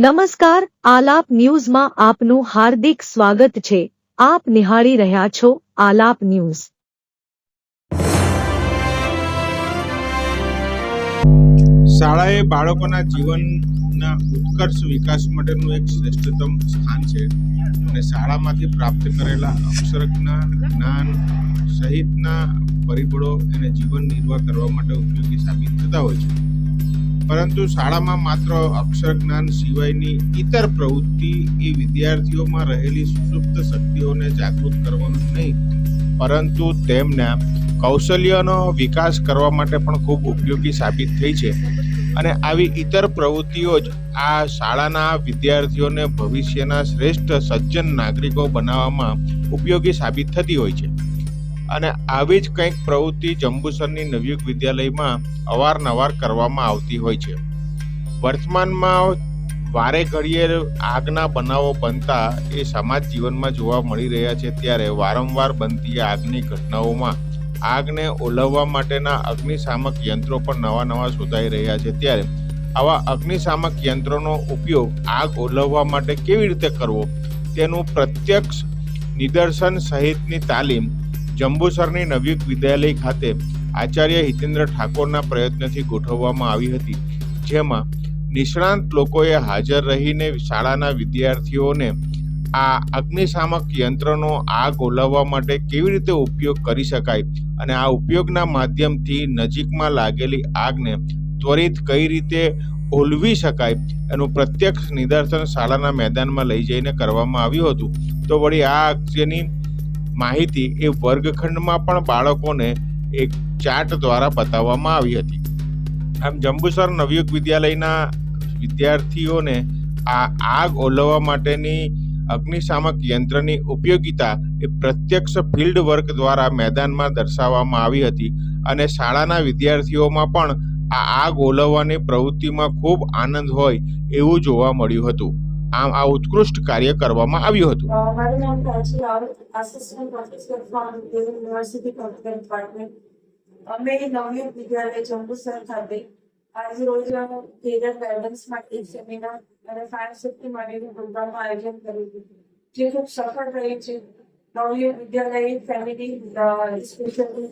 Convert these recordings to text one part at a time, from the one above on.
નમસ્કાર, આલાપ ન્યૂઝમાં આપનું હાર્દિક સ્વાગત છે। આપ નિહાળી રહ્યા છો આલાપ ન્યૂઝ। શાળા એ બાળકોના જીવનના ઉત્કર્ષ વિકાસ માટેનું એક શ્રેષ્ઠતમ સ્થાન છે અને શાળામાંથી પ્રાપ્ત કરેલા અક્ષર જ્ઞાન સહિતના પરિબળો એને જીવન નિર્વાહ કરવા માટે ઉપયોગી સાબિત થતા હોય છે। પરંતુ શાળામાં માત્ર અક્ષર જ્ઞાન સિવાયની ઇતર પ્રવૃત્તિ એ વિદ્યાર્થીઓમાં રહેલી સુષુપ્ત શક્તિઓને જાગૃત કરવાનું નહીં, પરંતુ તેમના કૌશલ્યનો વિકાસ કરવા માટે પણ ખૂબ ઉપયોગી સાબિત થઈ છે અને આવી ઇતર પ્રવૃત્તિઓ જ આ શાળાના વિદ્યાર્થીઓને ભવિષ્યના શ્રેષ્ઠ સજ્જન નાગરિકો બનાવવામાં ઉપયોગી સાબિત થતી હોય છે અને આવી જ કંઈક પ્રવૃત્તિ જંબુસરની નવયુગ વિદ્યાલયમાં અવારનવાર કરવામાં આવતી હોય છે। વર્તમાનમાં વારે ઘડીએ આગના બનાવો બનતા એ સમાજ જીવનમાં જોવા મળી રહ્યા છે, ત્યારે વારંવાર બનતી આગની ઘટનાઓમાં આગને ઓલવવા માટેના અગ્નિશામક યંત્રો પણ નવા શોધાઈ રહ્યા છે। ત્યારે આવા અગ્નિશામક યંત્રોનો ઉપયોગ આગ ઓલવવા માટે કેવી રીતે કરવો તેનું પ્રત્યક્ષ નિદર્શન સહિતની તાલીમ જંબુસરની નવયુગ વિદ્યાલય ખાતે આચાર્ય હિતેન્દ્ર ઠાકોરના પ્રયત્નથી ગોઠવવામાં આવી હતી, જેમાં નિષ્ણાંત લોકોએ હાજર રહીને શાળાના વિદ્યાર્થીઓને આ અગ્નિશામક યંત્રનો આગ ઓલવવા માટે કેવી રીતે ઉપયોગ કરી શકાય અને આ ઉપયોગના માધ્યમથી નજીકમાં લાગેલી આગને ત્વરિત કઈ રીતે ઓલવી શકાય એનું પ્રત્યક્ષ નિદર્શન શાળાના મેદાનમાં લઈ જઈને કરવામાં આવ્યું હતું। તો વળી આ અગત્યની માહિતી એ વર્ગખંડમાં પણ બાળકોને એક ચાર્ટ દ્વારા બતાવવામાં આવી હતી। આમ જંબુસર નવયુગ વિદ્યાલયના વિદ્યાર્થીઓને આ આગ ઓલવવા માટેની અગ્નિશામક યંત્રની ઉપયોગિતા એ પ્રત્યક્ષ ફિલ્ડ વર્ક દ્વારા મેદાનમાં દર્શાવવામાં આવી હતી અને શાળાના વિદ્યાર્થીઓમાં પણ આ આગ ઓલવવાની પ્રવૃત્તિમાં ખૂબ આનંદ હોય એવું જોવા મળ્યું હતું। આમ આ ઉત્કૃષ્ટ કાર્ય કરવામાં આવ્યું હતું। મારું નામ Prachi Raval, assistant professor from university computer department. અમે નવયુગ વિદ્યાલય જંબુસર ખાતે આજ રોજ કેરિયર ગાઈડન્સ માટે એક સેમિનાર અને ફાયર સેફ્ટી માટેનું પ્રોગ્રામનું આયોજન કર્યું હતું, જે ખૂબ સફળ રહ્યું છે। નવયુગ વિદ્યાલય ફેમિલી સ્પેશિયલી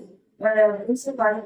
પ્રિન્સિપાલ